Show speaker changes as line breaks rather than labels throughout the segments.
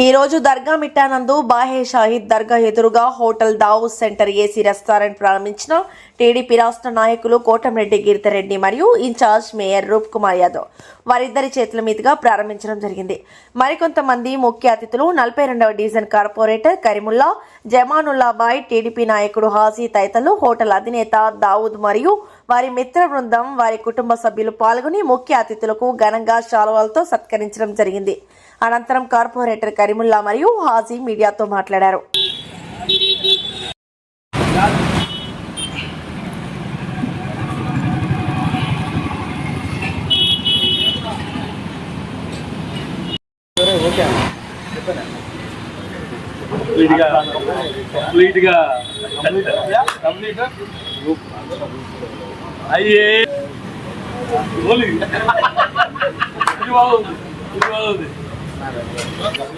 ఈ రోజు దర్గా మిట్టానందు బాహే షాహిద్ దర్గా ఎదురుగా hotel Dawood centre AC restaurant ప్రారంభించిన టీడీపీ రాష్ట్ర నాయకులు కోటంరెడ్డి గిరిధర్రెడ్డి మరియు ఇన్ఛార్జ్ మేయర్ రూప్ కుమార్ యాదవ్ వారిద్దరి చేతుల మీదుగా ప్రారంభించడం జరిగింది. మరికొంతమంది ముఖ్య అతిథులు 42వ division corporator Karimulla, Jamanulla Bhai, TDP నాయకుడు హాజీ తదితరులు, హోటల్ అధినేత దావూద్ మరియు వారి మిత్ర బృందం, వారి కుటుంబ సభ్యులు పాల్గొని ముఖ్య అతిథులకు ఘనంగా శాలువాలతో సత్కరించడం జరిగింది. అనంతరం కార్పొరేటర్ కరీముల్లా మరియు హాజీ మీడియాతో మాట్లాడారు.
అయ్యే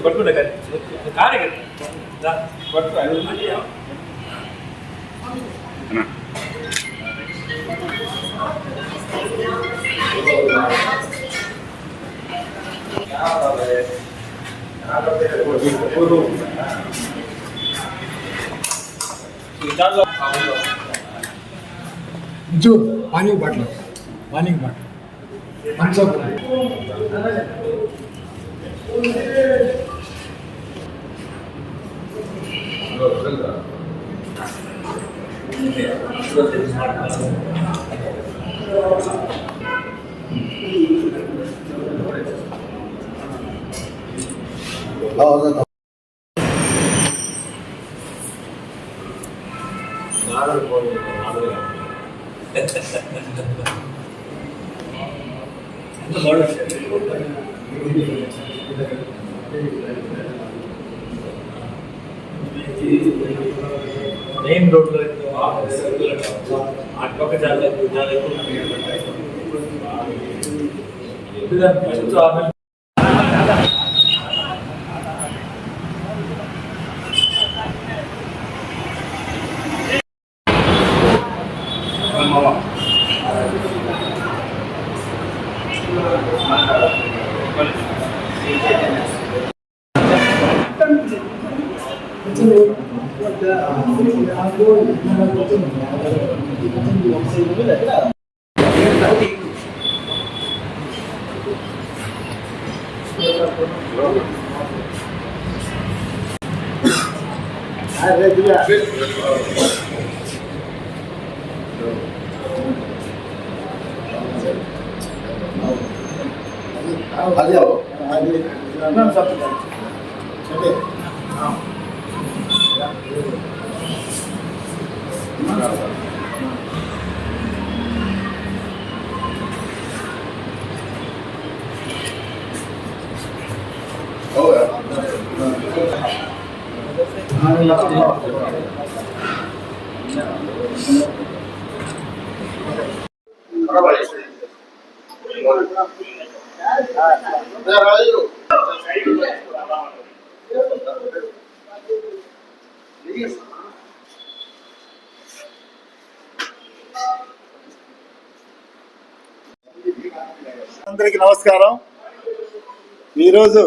పట్టుకుంటా కానీ పట్టు
जो पानी बाटल थम्स अप
మెయిన్ రోడ్లో అటుపక్క చాలా
అందరికీ నమస్కారం. ఈరోజు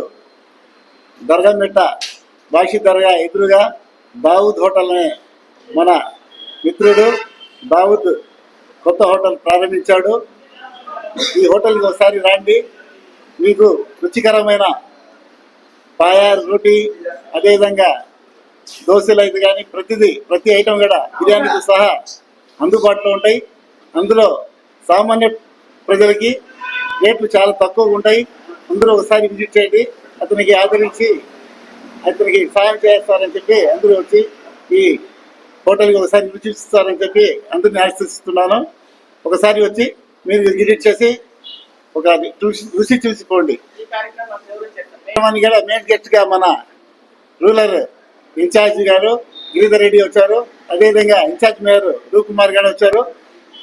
దర్గామిట్ట బాషి దర్గా ఎదురుగా దావూద్ హోటల్ అనే మన మిత్రుడు దావూద్ కొత్త హోటల్ ప్రారంభించాడు. ఈ హోటల్కి ఒకసారి రండి. మీకు రుచికరమైన పాయా, రోటీ, అదేవిధంగా దోశలు అయితే కానీ ప్రతి ఐటెం కూడా బిర్యానీతో సహా అందుబాటులో ఉంటాయి. అందులో సామాన్య ప్రజలకి రేట్లు చాలా తక్కువగా ఉంటాయి. అందరూ ఒకసారి విజిట్ చేయండి. అతనికి ఆదరించి అతనికి సాయం చేస్తారని చెప్పి అందరూ వచ్చి ఈ హోటల్కి ఒకసారి రుచిస్తారని చెప్పి అందరిని ఆశిస్తున్నాను. ఒకసారి వచ్చి మీరు విజిట్ చేసి ఒక రుచి చూసిపోండి. కూడా మెయిన్ గెస్ట్గా మన రూరల్ ఇన్ఛార్జ్ గారు గిరిధర్ రెడ్డి వచ్చారు. అదేవిధంగా ఇన్ఛార్జ్ మేయర్ రూప్ కుమార్ గారు వచ్చారు.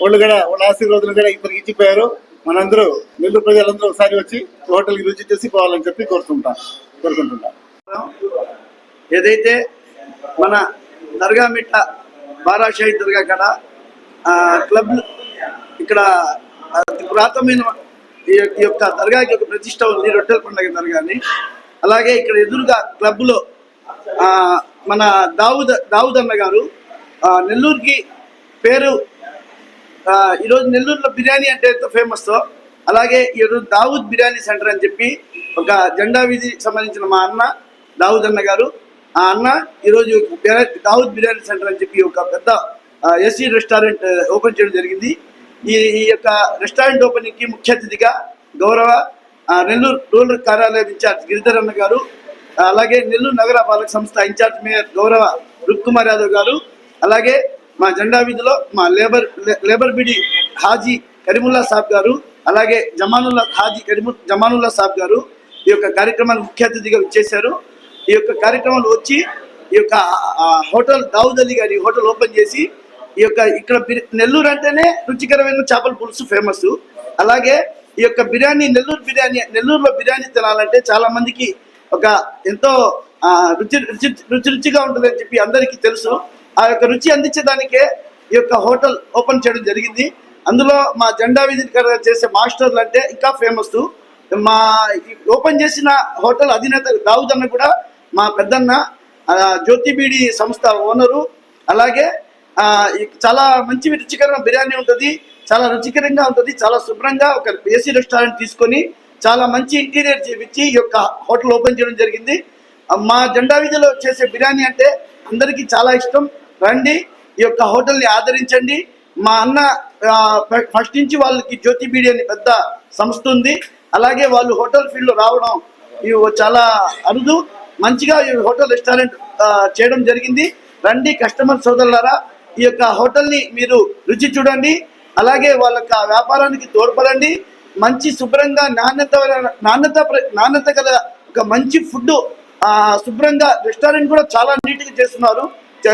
వాళ్ళ ఆశీర్వాదాలు కూడా ఇద్దరికి ఇచ్చిపోయారు. మనందరూ నెల్లూరు ప్రజలందరూ ఒకసారి వచ్చి హోటల్కి రుచి చేసి పోవాలని చెప్పి కోరుకుంటున్నాం.
ఏదైతే మన దర్గా మిట్ట బారా షాహిద్ దర్గా కాడ క్లబ్ ఇక్కడ పురాతనమైన ఈ యొక్క దర్గాకి ఒక ప్రతిష్ట ఉంది, రొట్టెల పండుగ దర్గాని. అలాగే ఇక్కడ ఎదురుగా క్లబ్లో మన దావుద్ అన్న గారు నెల్లూరుకి పేరు, ఈరోజు నెల్లూరులో బిర్యానీ అంటే ఎంతో ఫేమస్. అలాగే ఈరోజు దావుద్ బిర్యానీ సెంటర్ అని చెప్పి ఒక జెండా వీధి సంబంధించిన మా అన్న దావుద్ అన్న గారు, ఆ అన్న ఈరోజు దావుద్ బిర్యానీ సెంటర్ అని చెప్పి ఒక పెద్ద ఏసీ రెస్టారెంట్ ఓపెన్ చేయడం జరిగింది. ఈ యొక్క రెస్టారెంట్ ఓపెనింగ్కి ముఖ్య అతిథిగా గౌరవ నెల్లూరు రూరల్ కార్యాలయం ఇన్ఛార్జ్ గిరిధర్ అన్న గారు, అలాగే నెల్లూరు నగర పాలక సంస్థ ఇన్ఛార్జ్ మేయర్ గౌరవ రూప్ కుమార్ యాదవ్ గారు, అలాగే మా జెండా వీధిలో మా లేబర్ బిడి హాజీ కరీముల్లా సాబ్ గారు, అలాగే జమానుల్లా సాబ్ గారు ఈ యొక్క కార్యక్రమాన్ని ముఖ్య అతిథిగా ఇచ్చేశారు. ఈ యొక్క కార్యక్రమాలు వచ్చి ఈ యొక్క హోటల్ దావుద్ అలీ గారి హోటల్ ఓపెన్ చేసి ఈ యొక్క ఇక్కడ నెల్లూరు అంటేనే రుచికరమైన చేపల పులుసు ఫేమస్. అలాగే ఈ యొక్క బిర్యానీ నెల్లూరులో బిర్యానీ తినాలంటే చాలా మందికి ఒక ఎంతో రుచిగా ఉంటుందని చెప్పి అందరికీ తెలుసు. ఆ యొక్క రుచి అందించడానికే ఈ యొక్క హోటల్ ఓపెన్ చేయడం జరిగింది. అందులో మా జెండా వీధిని చేసే మాస్టర్లు అంటే ఇంకా ఫేమస్. మా ఓపెన్ చేసిన హోటల్ అధినేత దావుద్ అన్న కూడా మా పెద్దన్న జ్యోతి బీడి సంస్థ ఓనరు. అలాగే చాలా మంచి రుచికరమైన బిర్యానీ ఉంటుంది, చాలా రుచికరంగా ఉంటుంది, చాలా శుభ్రంగా ఒక ఏసీ రెస్టారెంట్ తీసుకొని చాలా మంచి ఇంటీరియర్ చేపించి ఈ యొక్క హోటల్ ఓపెన్ చేయడం జరిగింది. మా జెండా వీధిలో చేసే బిర్యానీ అంటే అందరికీ చాలా ఇష్టం. రండి, ఈ యొక్క హోటల్ని ఆదరించండి. మా అన్న ఫస్ట్ నుంచి వాళ్ళకి జ్యోతి బీడి అని పెద్ద సంస్థ ఉంది. అలాగే వాళ్ళు హోటల్ ఫీల్డ్లో రావడం ఇవి చాలా అరుదు. మంచిగా ఈ హోటల్ రెస్టారెంట్ చేయడం జరిగింది. రండి కస్టమర్ సోదరులారా, ఈ యొక్క హోటల్ని మీరు రుచి చూడండి. అలాగే వాళ్ళ వ్యాపారానికి తోడ్పడండి. మంచి శుభ్రంగా నాణ్యత గల ఒక మంచి ఫుడ్, శుభ్రంగా రెస్టారెంట్ కూడా చాలా నీట్గా చేస్తున్నారు.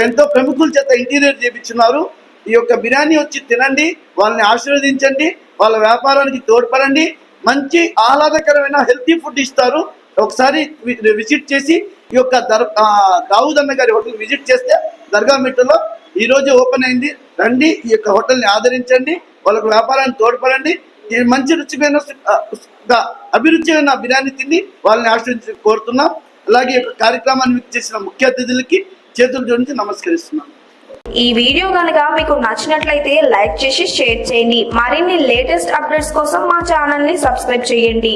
ఎంతో ప్రముఖుల చేత ఇంటీరియర్ చేపించున్నారు. ఈ యొక్క బిర్యానీ వచ్చి తినండి, వాళ్ళని ఆశీర్వదించండి, వాళ్ళ వ్యాపారానికి తోడ్పడండి. మంచి ఆహ్లాదకరమైన హెల్తీ ఫుడ్ ఇస్తారు. ఒకసారి విజిట్ చేసి ఈ యొక్క దావుద్ అన్న గారి హోటల్ విజిట్ చేస్తే దర్గామిట్టలో ఈరోజు ఓపెన్ అయింది. రండి, ఈ యొక్క హోటల్ని ఆదరించండి, వాళ్ళకు వ్యాపారాన్ని తోడ్పడండి. మంచి రుచికరమైన అభిరుచిగా బిర్యానీ తిని వాళ్ళని ఆశీర్వదించి కోరుతున్నాం. అలాగే ఈ కార్యక్రమాన్ని చేసిన ముఖ్య అతిథులకి చేతులు జోడించి నమస్కరిస్తున్నాం.
ఈ వీడియో కనుక మీకు నచ్చినట్లయితే లైక్ చేసి షేర్ చేయండి. మరిన్ని లేటెస్ట్ అప్డేట్స్ కోసం మా ఛానల్ ని సబ్స్క్రైబ్ చేయండి.